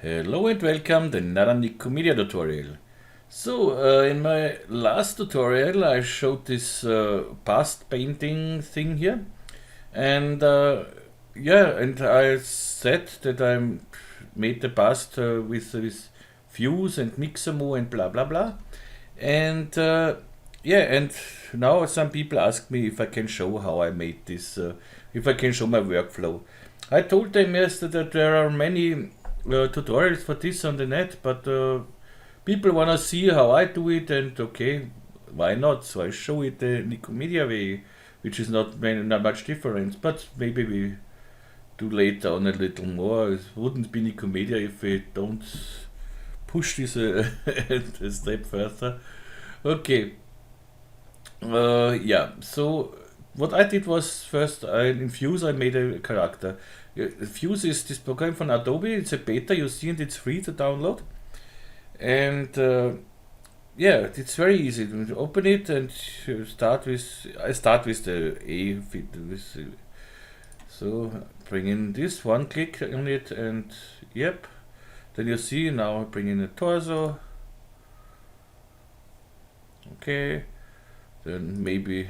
Hello and welcome to another Nikomedia tutorial. In my last tutorial I showed this past painting thing here, and and I said that I made the past with views and Mixamo and blah blah blah, and and now some people ask me if I can show how I made this, if I can show my workflow. I told them yesterday that there are many tutorials for this on the net, but people wanna see how I do it, and okay, why not? So I show it the Nikomedia way, which is not much different, but maybe we do later on a little more. It wouldn't be Nikomedia if we don't push this a step further. Okay. So what I did was first in Fuse I made a character. Fuse is this program from Adobe. It's a beta, you see, and it's free to download. And it's very easy to open it, and I start with the A fit with. So bring in this one, click on it, and yep. Then you see now I bring in the torso. Okay. Then maybe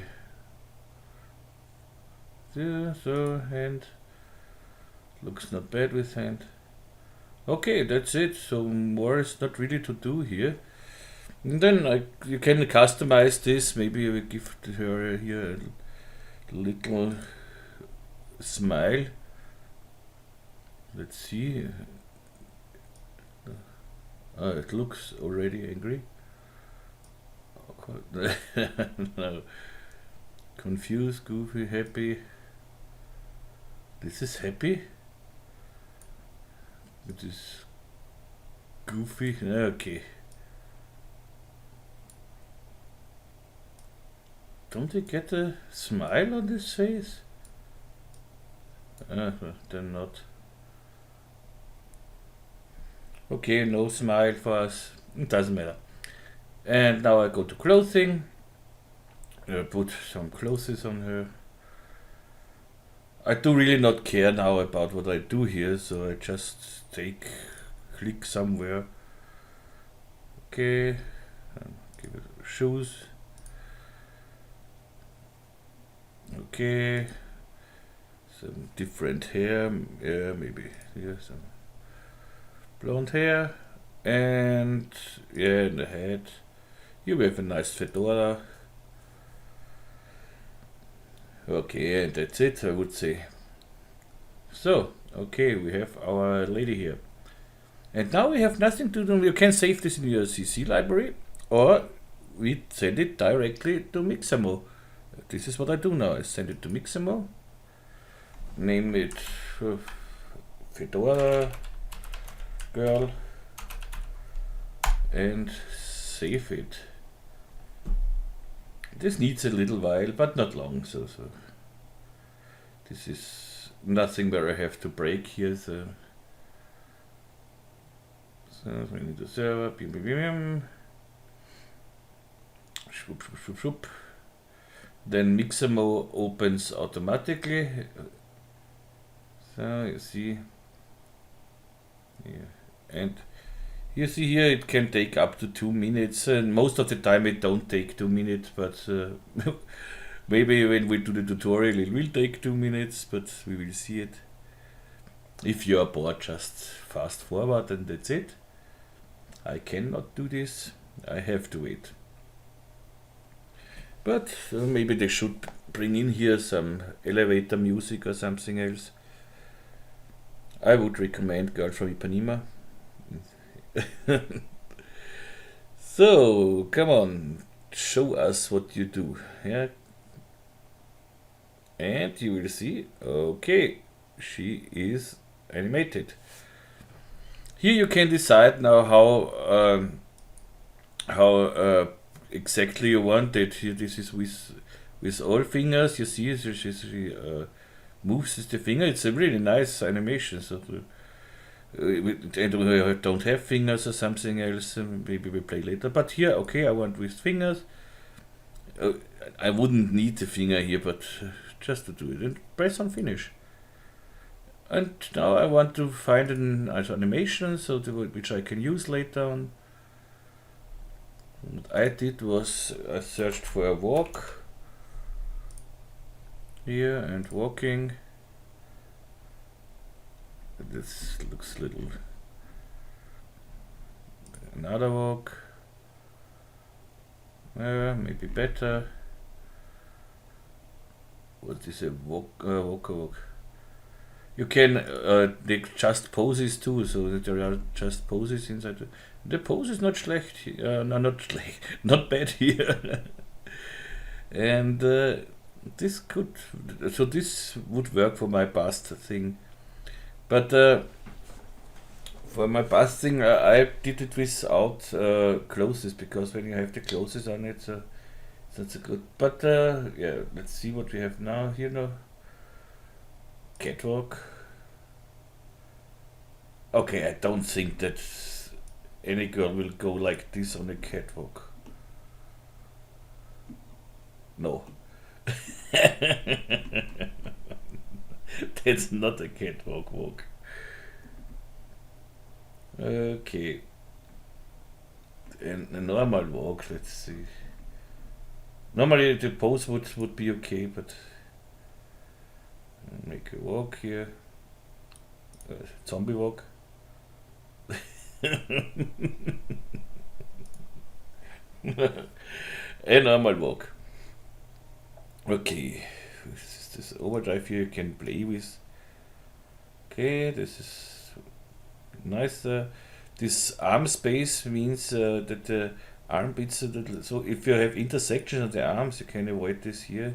so hand looks not bad with hand. Okay, that's it. So more is not really to do here. And then you can customize this. Maybe I will give her here a little smile. Let's see. It looks already angry. No. Confused, goofy, happy. This is happy. It is goofy. Okay. Don't we get a smile on this face? Then not. Okay, no smile for us. It doesn't matter. And now I go to clothing. Put some clothes on her. I do really not care now about what I do here, so I just click somewhere. Okay, give it shoes. Okay, some different hair. Yeah, maybe here some blonde hair, and in the head. Here we have a nice fedora. Okay, and that's it, I would say. So, okay, we have our lady here. And now we have nothing to do. You can save this in your CC library, or we send it directly to Mixamo. This is what I do now. I send it to Mixamo. Name it Fedora Girl. And save it. This needs a little while, but not long. So this is nothing where I have to break here. So we need the server. Then Mixamo opens automatically. So you see, and you see here it can take up to 2 minutes, and most of the time it don't take 2 minutes, but maybe when we do the tutorial it will take 2 minutes, but we will see it. If you are bored, just fast forward and that's it. I cannot do this, I have to wait. But maybe they should bring in here some elevator music or something else. I would recommend Girl from Ipanema. So come on, show us what you do. Yeah, and you will see. Okay, she is animated. Here you can decide now how exactly you want it. Here this is with all fingers. You see, she moves the finger. It's a really nice animation. So. And we don't have fingers or something else, maybe we play later, but here, okay, I want with fingers. I wouldn't need the finger here, but just to do it, and press on finish. And now I want to find an animation, so which I can use later on. What I did was I searched for a walk here and walking. This looks little. Another walk. Maybe better. What is a walk? Walk. You can take just poses too, so that there are just poses inside. The pose is not schlecht. No, not schlecht. Not bad here. And this could. So this would work for my bust thing. But for my bust thing, I did it without clothes, because when you have the clothes on it, it's not so good. But yeah, let's see what we have now here now. Catwalk. Okay, I don't think that any girl will go like this on a catwalk. No. That's not a catwalk walk. Okay. And a normal walk, let's see. Normally the pose would be okay, but make a walk here. Zombie walk. A normal walk. Okay. This overdrive here you can play with. Okay, this is nice. This arm space means that the arm bits, so if you have intersection of the arms, you can avoid this here.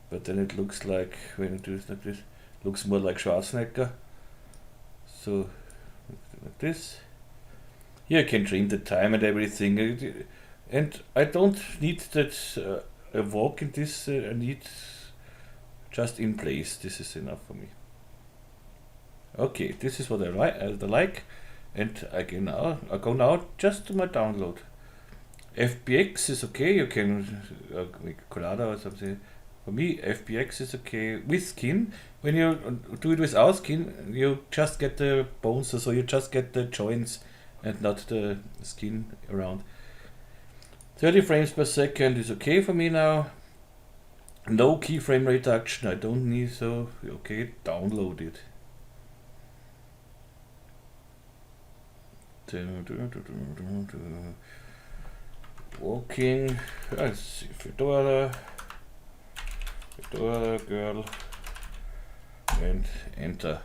But then it looks like, when you do it like this, looks more like Schwarzenegger. So, like this. Here you can trim the time and everything. And I don't need that a walk in this, I need just in place. This is enough for me. Okay, this is what I like. And I go now just to my download. FBX is okay, you can make colada or something. For me, FBX is okay with skin. When you do it without skin, you just get the bones, so you just get the joints and not the skin around. 30 frames per second is okay for me now. No keyframe reduction, I don't need, so okay, download it. Walking, let's see, Fedora girl, and enter.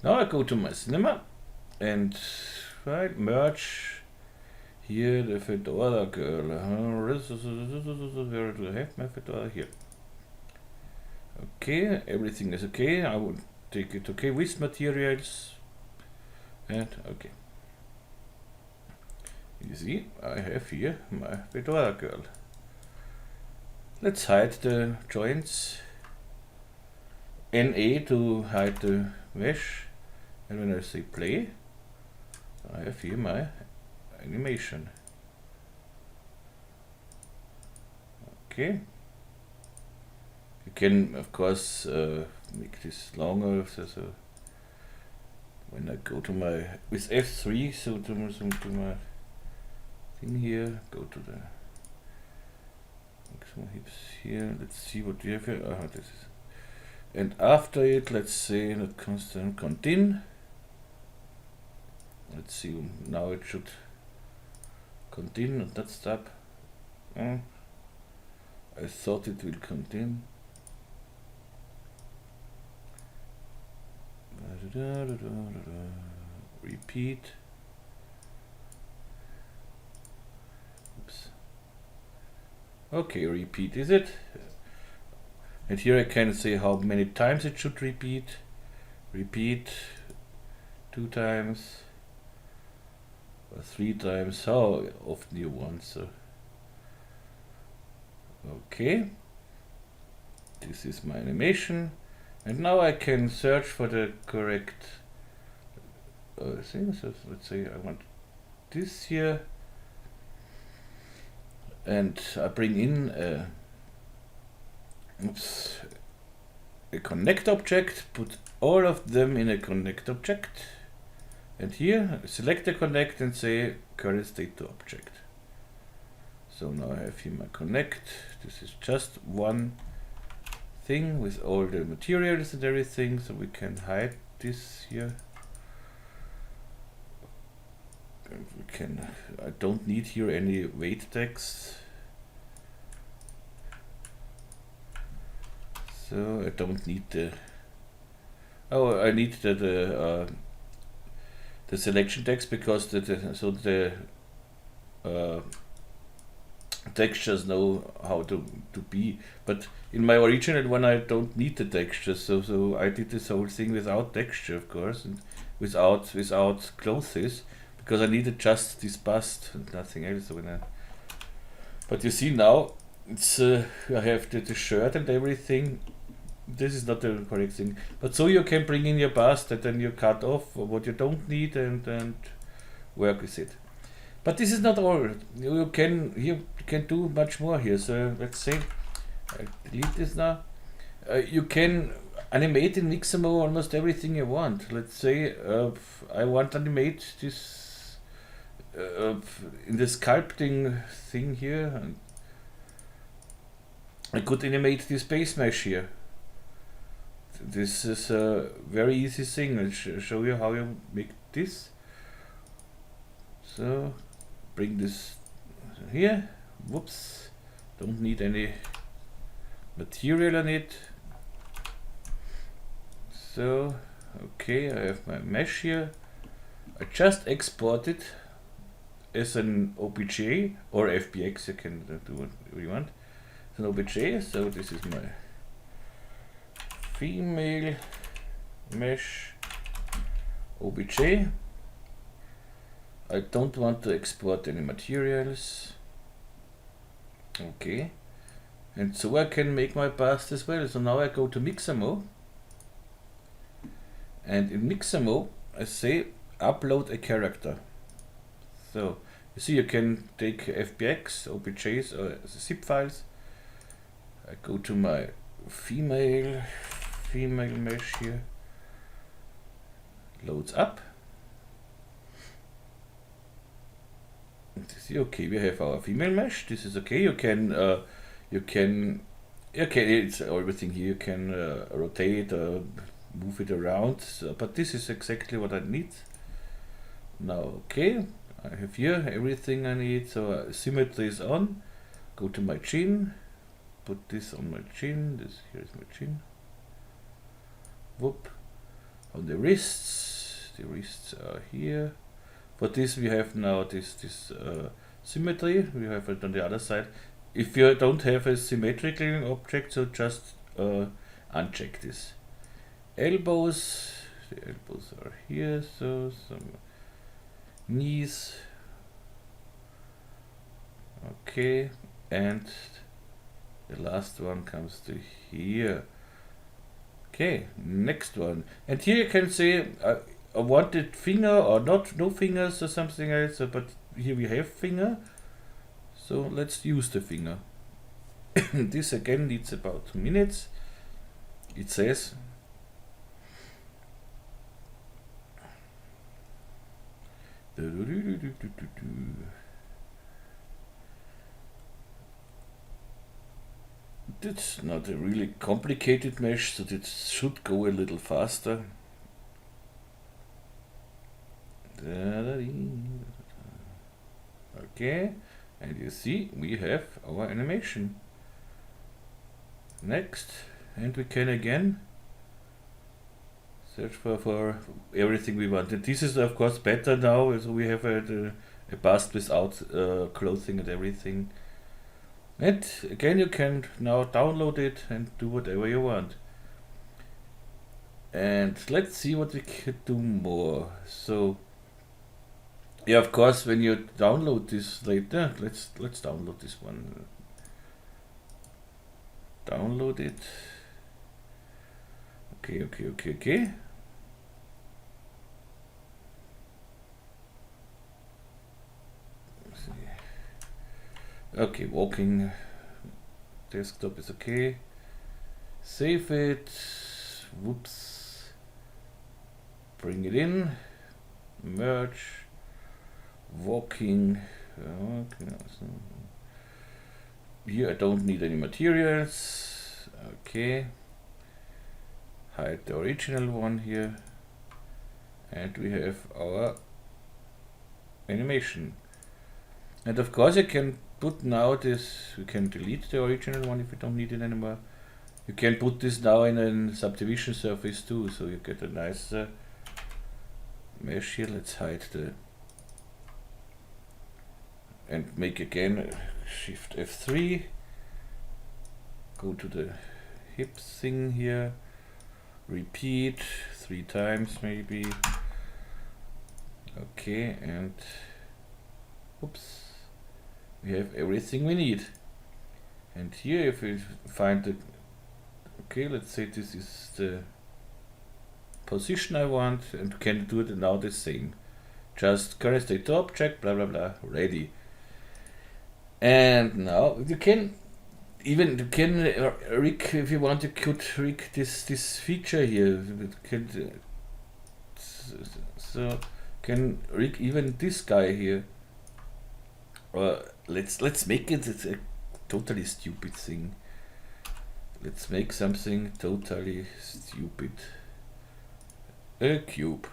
Now I go to my cinema and merge here the Fedora girl. Where do I have my Fedora? Here. Okay, everything is okay. I will take it okay with materials. And okay. You see, I have here my Fedora girl. Let's hide the joints. NA to hide the mesh. And when I say play, I have here my animation. Okay. You can, of course, make this longer. So when I go to my with F3, so to my thing here, go to the Mixamo hips here. Let's see what we have here. This is. And after it, let's say that constant continue. Let's see, now it should continue, not stop. I thought it will continue. Repeat. Oops. Okay, repeat is it. And here I can say how many times it should repeat. Repeat 2 times or 3 times, how often you want. So okay, this is my animation, and now I can search for the correct thing. So let's say I want this here, and I bring in a connect object, put all of them in a connect object, and here select the connect and say current state to object. So now I have here my connect. This is just one thing with all the materials and everything, so we can hide this here. And we can, I don't need here any weight tags. So I don't need the, oh, I need the selection text because the textures know how to be. But in my original one I don't need the texture, so I did this whole thing without texture, of course, and without clothes, because I needed just this bust and nothing else. But you see now, it's I have the shirt and everything. This is not the correct thing, but so you can bring in your bust and then you cut off what you don't need and work with it. But this is not all. You can do much more here. So let's say I delete this now. You can animate in Mixamo almost everything you want. Let's say I want to animate this in the sculpting thing here, and I could animate this base mesh here. This is a very easy thing. I'll show you how you make this. So bring this here. Whoops, don't need any material on it. So okay, I have my mesh here. I just export it as an OBJ or FBX. You can do what you want. It's an OBJ. So this is my female mesh OBJ. I don't want to export any materials. Okay, and so I can make my bust as well. So now I go to Mixamo, and in Mixamo I say upload a character. So you see, you can take FBX, OBJs or zip files. I go to my female mesh here, loads up. See, okay, we have our female mesh. This is okay. You can okay, it's everything here. You can rotate or move it around. So, but this is exactly what I need. Now, okay, I have here everything I need. So symmetry is on. Go to my chin. Put this on my chin. This here is my chin. Whoop. On the wrists are here. For this we have now this symmetry. We have it on the other side. If you don't have a symmetrical object, so just uncheck this. Elbows. The elbows are here. So some knees. Okay, and the last one comes to here. Okay, next one, and here you can say I wanted finger or not, no fingers or something else, but here we have finger, so let's use the finger. This again needs about 2 minutes. It says it's not a really complicated mesh, so it should go a little faster. Okay, and you see we have our animation. Next, and we can again search for everything we want. And this is of course better now, so we have a bust without clothing and everything. And again, you can now download it and do whatever you want. And let's see what we could do more. So yeah, of course, when you download this later, let's download this one. Download it. Okay. Okay, walking desktop is okay. Save it. Whoops. Bring it in. Merge. Walking. Okay. Here I don't need any materials. Okay. Hide the original one here. And we have our animation. And of course I can put now this, we can delete the original one if we don't need it anymore. You can put this now in a subdivision surface too, so you get a nice mesh here. Let's hide the, and make again Shift F3, go to the hip thing here, repeat 3 times maybe. Okay, and oops, we have everything we need. And here if we find the, okay, let's say this is the position I want, and can do it now the same. Just current state to object, blah blah blah, ready. And now you can even rig, if you want, you could rig this feature here. So can rig even this guy here. Let's make it a totally stupid thing. Let's make something totally stupid. A cube.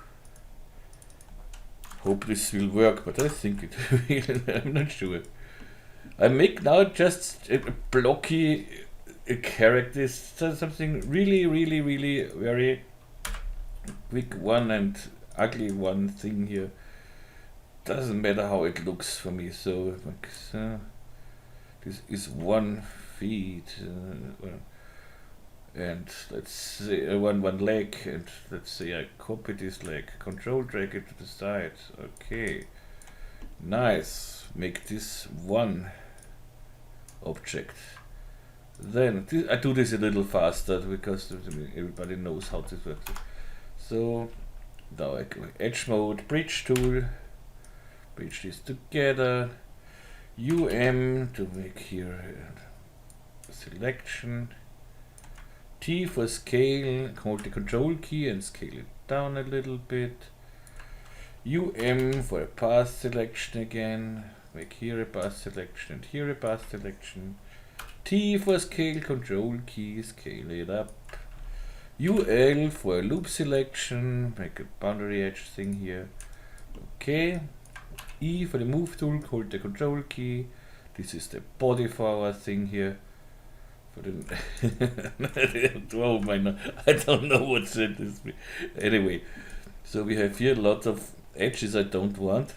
Hope this will work, but I think it will. I'm not sure. I make now just a blocky character, something really very quick one and ugly one thing here. Doesn't matter how it looks for me. So this is 1 feet, and let's say one leg, and let's say I copy this leg, control drag it to the side. Okay, nice. Make this 1 object. Then I do this a little faster because everybody knows how this works. So now I go edge mode, bridge tool, bridge this together, to make here a selection, T for scale, hold the control key and scale it down a little bit, for a path selection again, make here a path selection and here a path selection, T for scale, control key, scale it up, UL for a loop selection, make a boundary edge thing here, okay, E for the move tool, hold the control key, this is the body for our thing here, for the oh my, I don't know what's this. Anyway, so we have here lots of edges I don't want.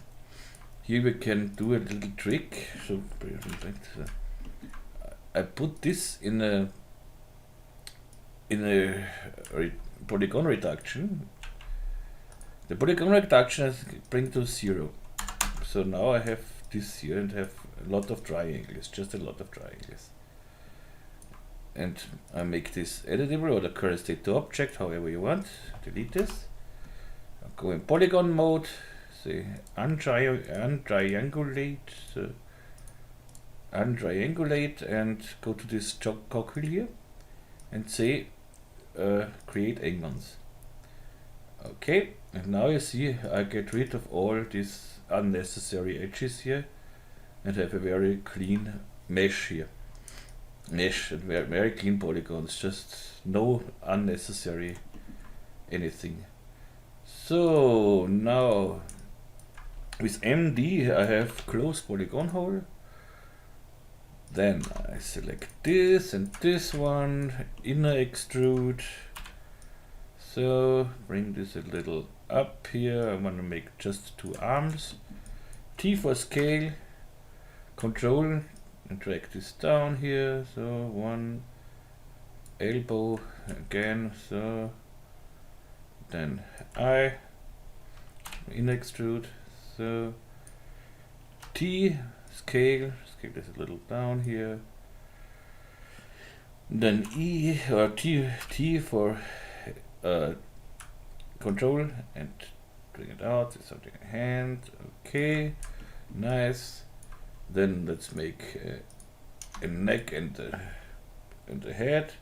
Here we can do a little trick. So I put this in a polygon reduction. The polygon reduction is bring to 0. So now I have this here and have a lot of triangles, just a lot of triangles. And I make this editable or the current state to object, however you want. Delete this. I'll go in polygon mode, say untriangulate, and go to this cogwheel here and say create angles. Okay, and now you see I get rid of all these unnecessary edges here and have a very clean mesh here. Mesh and very clean polygons, just no unnecessary anything. So now with MD I have close polygon hole. Then I select this and this one, inner extrude. So bring this a little up here. I want to make just 2 arms. T for scale, control, and drag this down here. So 1 elbow again. So then I in extrude. So T scale this a little down here. Then E or T for control and bring it out. It's something a hand. Okay, nice. Then let's make a neck and the head.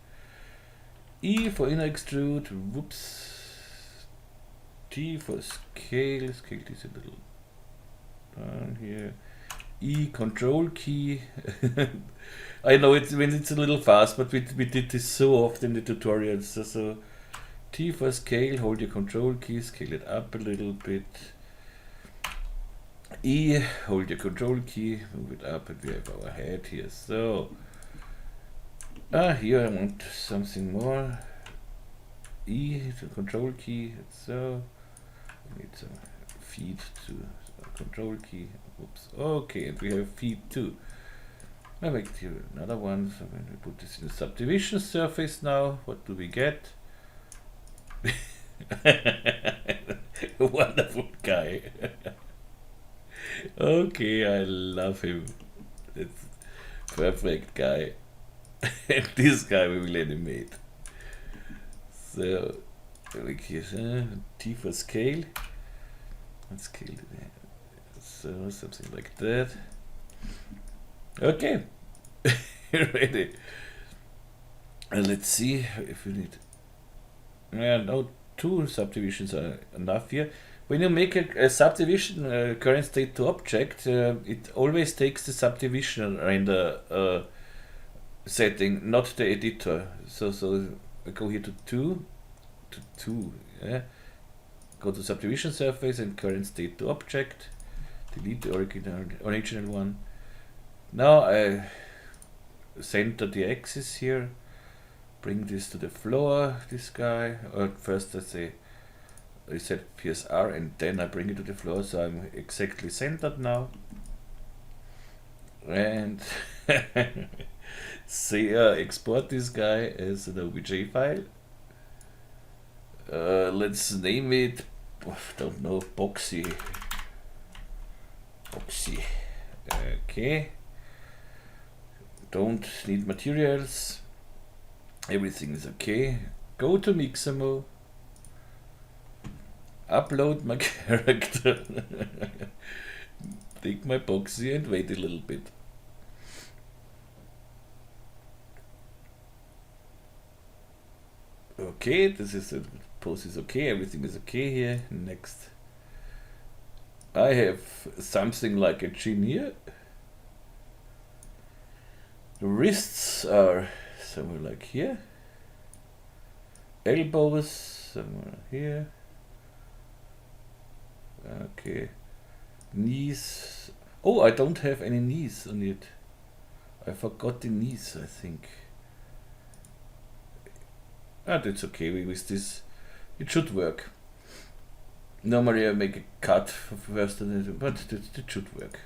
E for inner extrude, whoops. T for scale, scale is a little down here. E control key. I know it's when it's a little fast, but we did this so often in the tutorials. So T for scale, hold your control key, scale it up a little bit. E, hold your control key, move it up, and we have our head here. So here I want something more. E, the control key. So we need some feet to control key. Oops. Okay, and we have feet too. I make here another one. So when we put this in the subdivision surface now, what do we get? Wonderful guy. Okay, I love him. It's perfect guy. And this guy we will animate. So like here, T for scale. Let's scale it. So something like that. Okay, ready. Let's see if we need. No, 2 subdivisions are enough here. When you make a subdivision current state to object, it always takes the subdivision render setting, not the editor. So I go here to 2, yeah. Go to subdivision surface and current state to object. Delete the original one. Now I center the axis here. Bring this to the floor, this guy. Or first I say I set PSR and then I bring it to the floor, so I'm exactly centered now. And say export this guy as an OBJ file. Let's name it, don't know, Boxy. Okay. Don't need materials. Everything is okay. Go to Mixamo. Upload my character. Take my Boxy and wait a little bit. Okay, this is the pose is okay, everything is okay here. Next. I have something like a chin here. The wrists are somewhere like here. Elbows somewhere here. Okay. Knees. Oh, I don't have any knees on it. I forgot the knees, I think. That's okay with this. It should work. Normally I make a cut first, but it should work.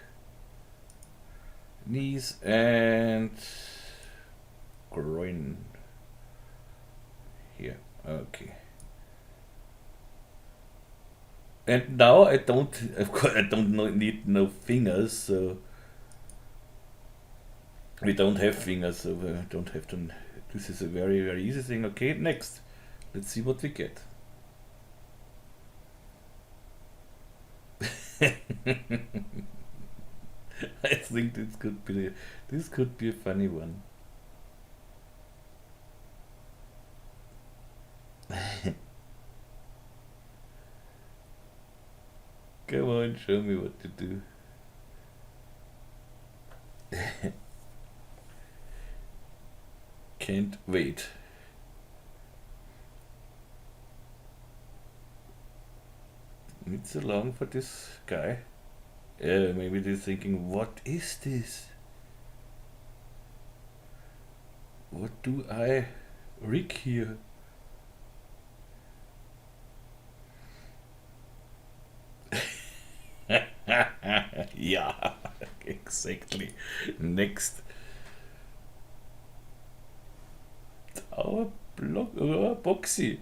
Knees and groin. Here, okay. And now I don't, of course, I don't need no fingers, so we don't have fingers, so we don't have to. This is a very, very easy thing. Okay, next. Let's see what we get. I think this could be a funny one. Come on, show me what to do. Can't wait. It's so long for this guy. Maybe they're thinking, what is this? What do I rig here? Yeah, exactly. Next. Our Boxy.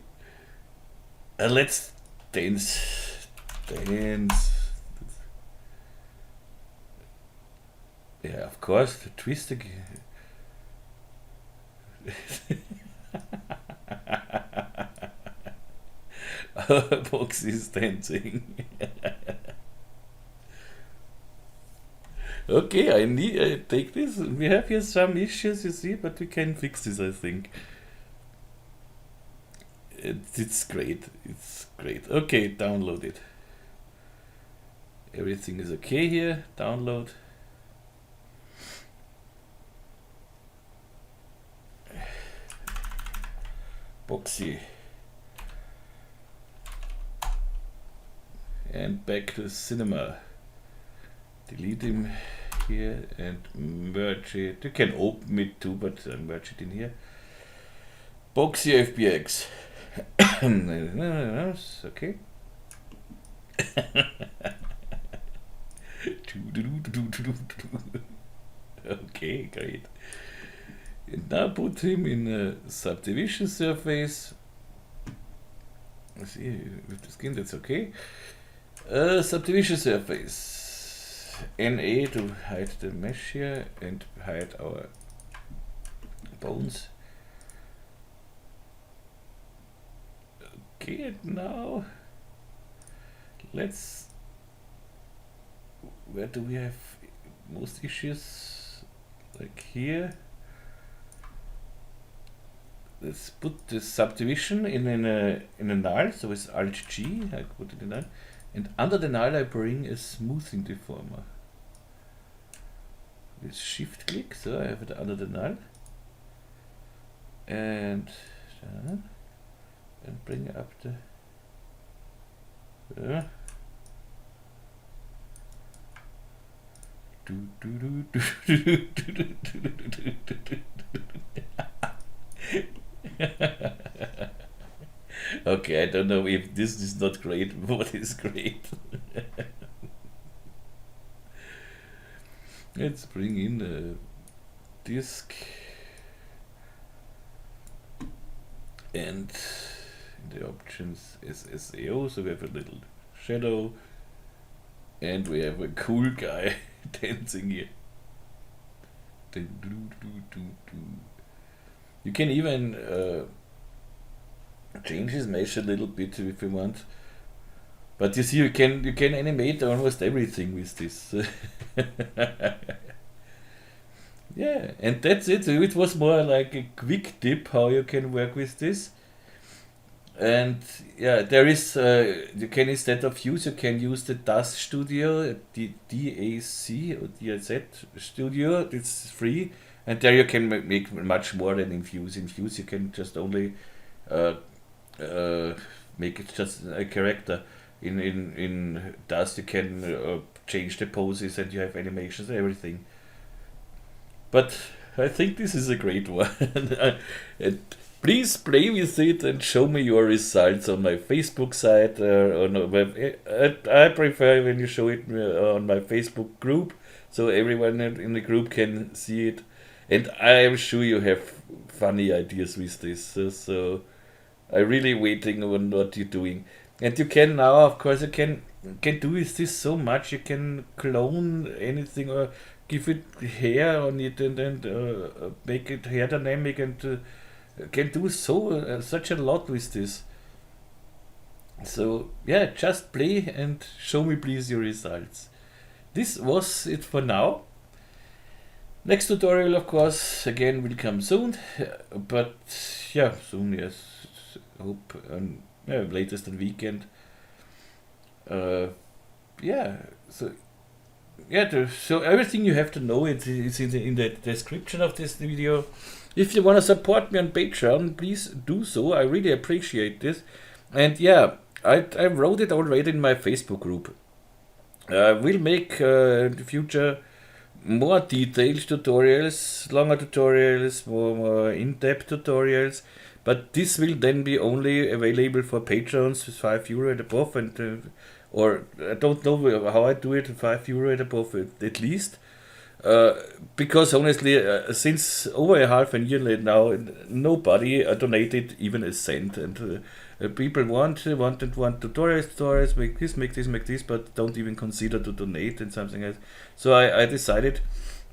Let's dance. Yeah, of course, the twist again. Our Boxy is dancing. Okay, I take this. We have here some issues, you see, but we can fix this, I think. It's great. It's great. Okay, download it. Everything is okay here. Download. Boxy. And back to cinema. Delete him here and merge it. You can open it too, but merge it in here. Boxy FBX. Okay. Okay, great. And now put him in a subdivision surface. See, with the skin, that's okay. Subdivision surface. NA to hide the mesh here and hide our bones. Okay, and now let's. Where do we have most issues? Like here. Let's put the subdivision in a null, so it's Alt G. I put it in null, and under the null I bring a smoothing deformer. With shift click, so I have it under the null, and bring up the. Okay, I don't know if this is not great. What is great? Let's bring in a disk and in the options SSAO, so we have a little shadow and we have a cool guy dancing here. You can even change his mesh a little bit if you want, but you see you can animate almost everything with this. Yeah, and that's it. So it was more like a quick tip how you can work with this. And yeah, there is you can, instead of use, you can use the DAZ Studio, DAC or DAZ Studio. It's free, and there you can make much more than in Fuse. In Fuse you can just only make it just a character. In DAZ you can change the poses and you have animations and everything. But I think this is a great one. Please play with it and show me your results on my Facebook site or on a web. I prefer when you show it on my Facebook group, so everyone in the group can see it. And I am sure you have funny ideas with this. So I'm really waiting on what you're doing. And you can now, of course, you can do with this so much. You can clone anything or give it hair on it and make it hair dynamic and. Can do such a lot with this. So yeah, just play and show me please your results. This was it for now. Next tutorial, of course, again will come soon, but yeah, soon, yes. Hope latest on weekend. Yeah, so yeah, so everything you have to know is in the description of this video. If you want to support me on Patreon, please do so. I really appreciate this. And yeah, I wrote it already in my Facebook group. We'll make in the future more detailed tutorials, longer tutorials, more in-depth tutorials. But this will then be only available for patrons with €5 and above, and or I don't know how I do it, €5 and above at least. Because honestly, since over a half a year now, nobody donated even a cent, and people want tutorials, make this, but don't even consider to donate and something else. So I decided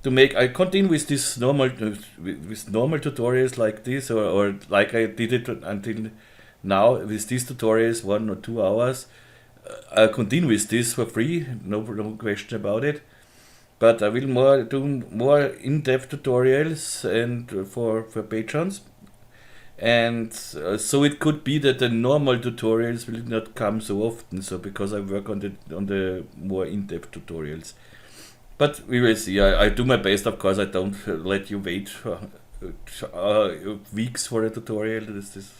to I continue with this normal tutorials like this, or like I did it until now with these tutorials, 1 or 2 hours. I'll continue with this for free, no question about it. But I will do more in-depth tutorials and for patrons. And so it could be that the normal tutorials will not come so often, so because I work on the more in-depth tutorials. But we will see. I do my best, of course. I don't let you wait weeks for a tutorial. This is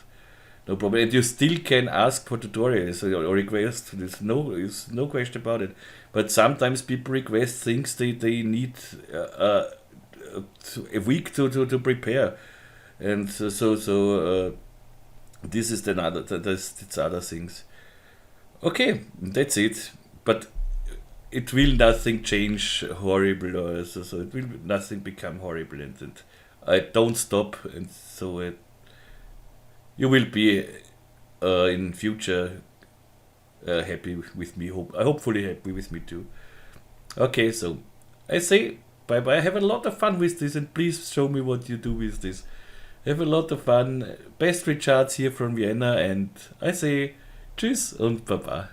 no problem. And you still can ask for tutorials or request. There's no question about it. But sometimes people request things they need a week to prepare. And this is that's other things. Okay, that's it. But it will nothing change horrible, or so it will nothing become horrible, and I don't stop, and so you will be in future happy with me. Hopefully happy with me too. Okay, so I say bye bye. Have a lot of fun with this, and please show me what you do with this. Have a lot of fun. Best regards here from Vienna, and I say tschüss und baba.